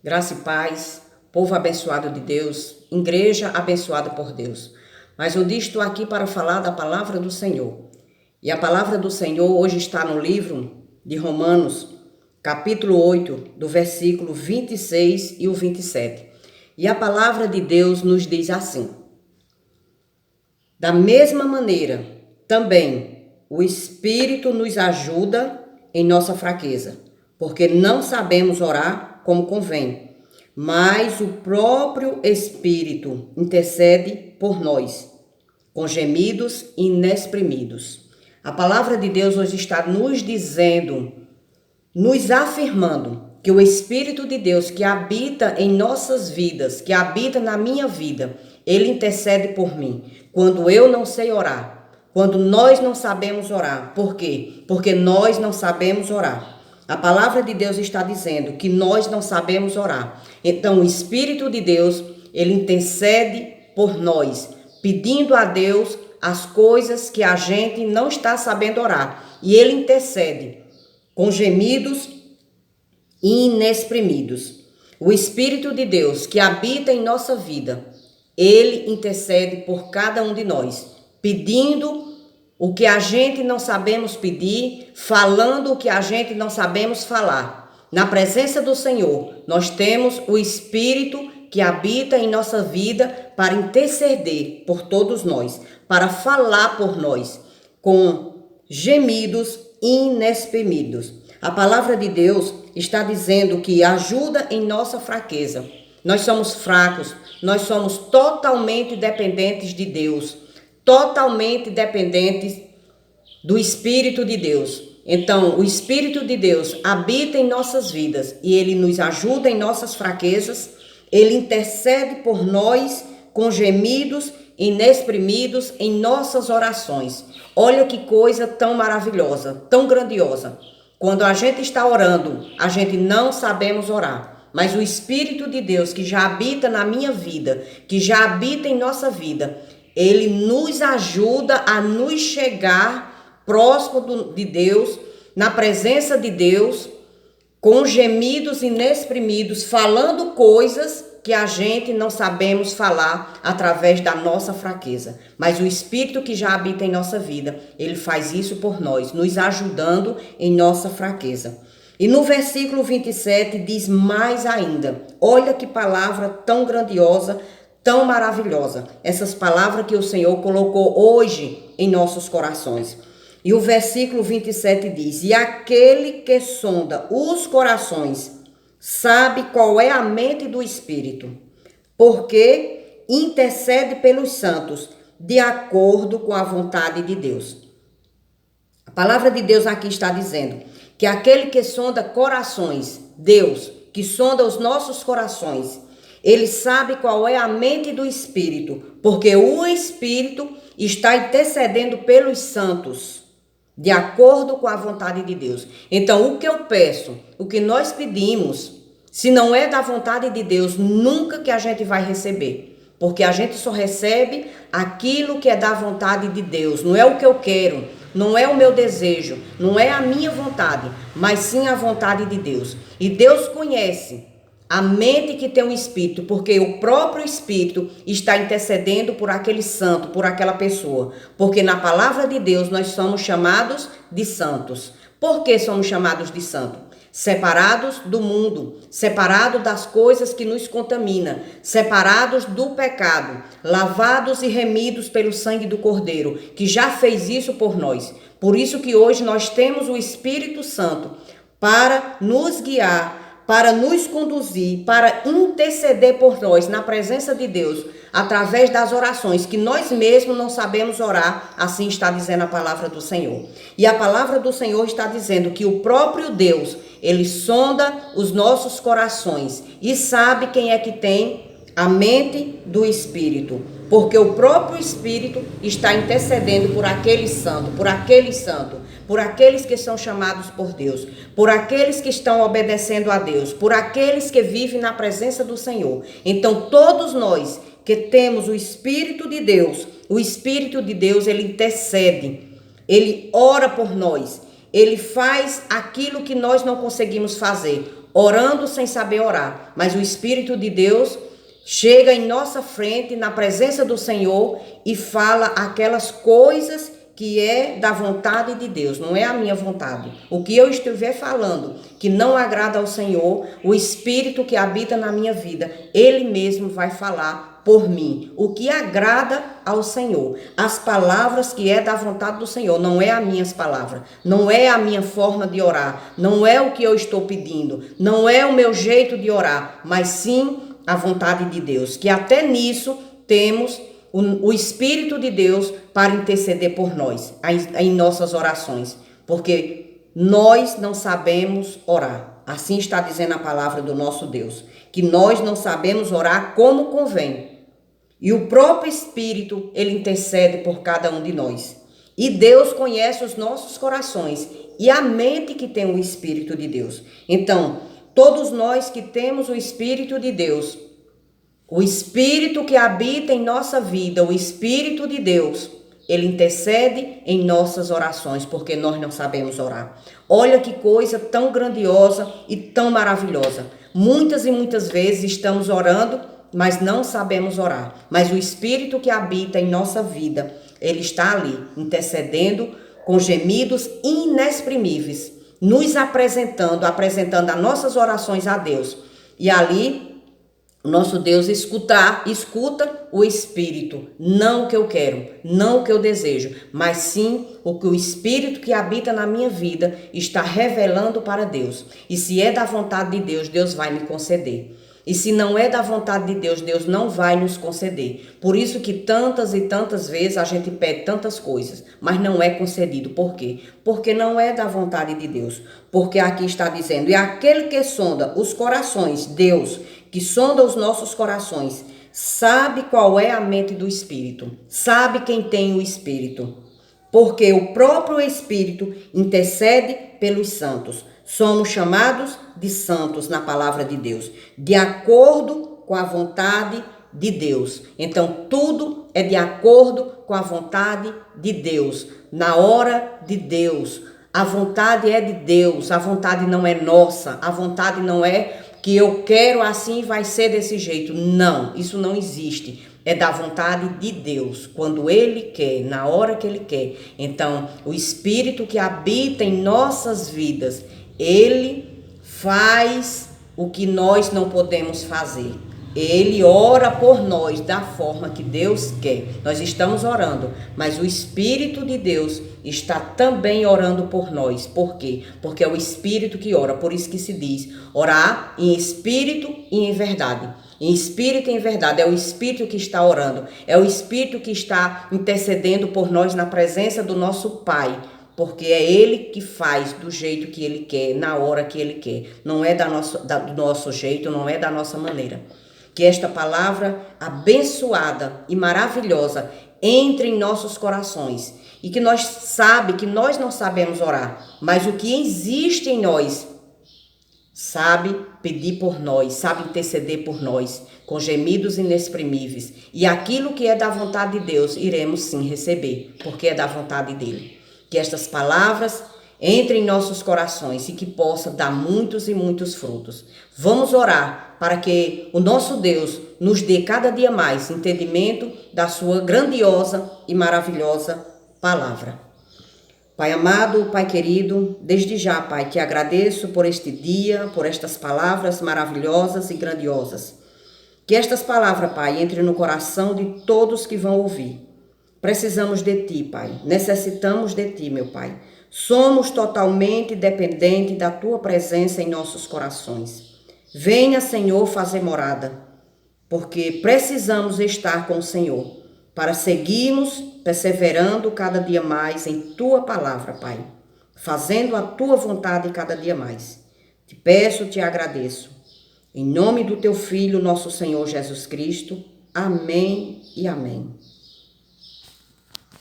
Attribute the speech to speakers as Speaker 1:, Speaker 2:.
Speaker 1: Graça e paz, povo abençoado de Deus, igreja abençoada por Deus. Mais um dia estou aqui para falar da palavra do Senhor. E a palavra do Senhor hoje está no livro de Romanos, capítulo 8, do versículo 26 e o 27. E a palavra de Deus nos diz assim: da mesma maneira, também o Espírito nos ajuda em nossa fraqueza, porque não sabemos orar como convém, mas o próprio Espírito intercede por nós, com gemidos inexprimidos. A palavra de Deus hoje está nos dizendo, nos afirmando que o Espírito de Deus que habita em nossas vidas, que habita na minha vida, ele intercede por mim. Quando eu não sei orar, quando nós não sabemos orar. Por quê? Porque nós não sabemos orar. A palavra de Deus está dizendo que nós não sabemos orar. Então o Espírito de Deus, ele intercede por nós, pedindo a Deus as coisas que a gente não está sabendo orar. E ele intercede com gemidos inexprimidos. O Espírito de Deus que habita em nossa vida, ele intercede por cada um de nós, pedindo o que a gente não sabemos pedir, falando o que a gente não sabemos falar. Na presença do Senhor, nós temos o Espírito que habita em nossa vida para interceder por todos nós, para falar por nós, com gemidos inexprimidos. A palavra de Deus está dizendo que ajuda em nossa fraqueza. Nós somos fracos, nós somos totalmente dependentes de Deus, totalmente dependentes do Espírito de Deus. Então, o Espírito de Deus habita em nossas vidas e ele nos ajuda em nossas fraquezas, ele intercede por nós com gemidos inexprimidos em nossas orações. Olha que coisa tão maravilhosa, tão grandiosa. Quando a gente está orando, a gente não sabemos orar. Mas o Espírito de Deus que já habita na minha vida, que já habita em nossa vida, ele nos ajuda a nos chegar próximo de Deus, na presença de Deus, com gemidos inexprimidos, falando coisas que a gente não sabemos falar através da nossa fraqueza. Mas o Espírito que já habita em nossa vida, ele faz isso por nós, nos ajudando em nossa fraqueza. E no versículo 27 diz mais ainda, olha que palavra tão grandiosa, tão maravilhosa, essas palavras que o Senhor colocou hoje em nossos corações. E o versículo 27 diz, e aquele que sonda os corações sabe qual é a mente do Espírito, porque intercede pelos santos, de acordo com a vontade de Deus. A palavra de Deus aqui está dizendo que aquele que sonda corações, Deus, que sonda os nossos corações, ele sabe qual é a mente do Espírito, porque o Espírito está intercedendo pelos santos, de acordo com a vontade de Deus. Então, o que eu peço, o que nós pedimos, se não é da vontade de Deus, nunca que a gente vai receber. Porque a gente só recebe aquilo que é da vontade de Deus. Não é o que eu quero, não é o meu desejo, não é a minha vontade, mas sim a vontade de Deus. E Deus conhece a mente que tem o Espírito, porque o próprio Espírito está intercedendo por aquele santo, por aquela pessoa. Porque na palavra de Deus nós somos chamados de santos. Por que somos chamados de santos? Separados do mundo, separados das coisas que nos contaminam, separados do pecado, lavados e remidos pelo sangue do Cordeiro, que já fez isso por nós. Por isso que hoje nós temos o Espírito Santo para nos guiar, para nos conduzir, para interceder por nós na presença de Deus, através das orações que nós mesmos não sabemos orar, assim está dizendo a palavra do Senhor. E a palavra do Senhor está dizendo que o próprio Deus, ele sonda os nossos corações e sabe quem é que tem a mente do Espírito, porque o próprio Espírito está intercedendo por aquele santo, por aqueles que são chamados por Deus, por aqueles que estão obedecendo a Deus, por aqueles que vivem na presença do Senhor. Então todos nós que temos o Espírito de Deus, ele intercede, ele ora por nós, ele faz aquilo que nós não conseguimos fazer. orando sem saber orar, mas o Espírito de Deus chega em nossa frente, na presença do Senhor, e fala aquelas coisas que é da vontade de Deus, não é a minha vontade. O que eu estiver falando que não agrada ao Senhor, o Espírito que habita na minha vida, Ele mesmo vai falar por mim. O que agrada ao Senhor, as palavras que é da vontade do Senhor, não é as minhas palavras, não é a minha forma de orar, não é o que eu estou pedindo, não é o meu jeito de orar, mas sim a vontade de Deus, que até nisso temos o Espírito de Deus para interceder por nós, em nossas orações, porque nós não sabemos orar. Assim está dizendo a palavra do nosso Deus, que nós não sabemos orar como convém. E o próprio Espírito, ele intercede por cada um de nós. E Deus conhece os nossos corações e a mente que tem o Espírito de Deus. Então, todos nós que temos o Espírito de Deus, o Espírito que habita em nossa vida, o Espírito de Deus, ele intercede em nossas orações, porque nós não sabemos orar. Olha que coisa tão grandiosa e tão maravilhosa. Muitas e muitas vezes estamos orando, mas não sabemos orar. Mas o Espírito que habita em nossa vida, ele está ali, intercedendo com gemidos inexprimíveis, nos apresentando as nossas orações a Deus. E ali o nosso Deus escuta o Espírito, não o que eu quero, não o que eu desejo, mas sim o que o Espírito que habita na minha vida está revelando para Deus. E se é da vontade de Deus, Deus vai me conceder. E se não é da vontade de Deus, Deus não vai nos conceder. Por isso que tantas e tantas vezes a gente pede tantas coisas, mas não é concedido. Por quê? Porque não é da vontade de Deus. Porque aqui está dizendo, e aquele que sonda os corações, Deus, que sonda os nossos corações, sabe qual é a mente do Espírito, sabe quem tem o Espírito, porque o próprio Espírito intercede pelos santos. Somos chamados de santos na palavra de Deus, de acordo com a vontade de Deus. Então, tudo é de acordo com a vontade de Deus, na hora de Deus. A vontade é de Deus, a vontade não é nossa, a vontade não é que eu quero assim vai ser desse jeito. Não, isso não existe. É da vontade de Deus, quando Ele quer, na hora que Ele quer. Então, o Espírito que habita em nossas vidas, Ele faz o que nós não podemos fazer. Ele ora por nós da forma que Deus quer. Nós estamos orando, mas o Espírito de Deus está também orando por nós. Por quê? Porque é o Espírito que ora. Por isso que se diz orar em espírito e em verdade. Em espírito e em verdade. É o Espírito que está orando. É o Espírito que está intercedendo por nós na presença do nosso Pai. Porque é Ele que faz do jeito que Ele quer, na hora que Ele quer. Não é do nosso jeito, não é da nossa maneira. Que esta palavra abençoada e maravilhosa entre em nossos corações. E que nós sabe que nós não sabemos orar, mas o que existe em nós sabe pedir por nós, sabe interceder por nós, com gemidos inexprimíveis. E aquilo que é da vontade de Deus, iremos sim receber, porque é da vontade dele. Que estas palavras entrem em nossos corações e que possa dar muitos e muitos frutos. Vamos orar para que o nosso Deus nos dê cada dia mais entendimento da sua grandiosa e maravilhosa palavra. Pai amado, Pai querido, desde já, Pai, te agradeço por este dia, por estas palavras maravilhosas e grandiosas. Que estas palavras, Pai, entrem no coração de todos que vão ouvir. Precisamos de Ti, Pai. Necessitamos de Ti, meu Pai. Somos totalmente dependentes da Tua presença em nossos corações. Venha, Senhor, fazer morada, porque precisamos estar com o Senhor para seguirmos perseverando cada dia mais em Tua palavra, Pai, fazendo a Tua vontade cada dia mais. Te peço, te agradeço. Em nome do Teu Filho, nosso Senhor Jesus Cristo. Amém e amém.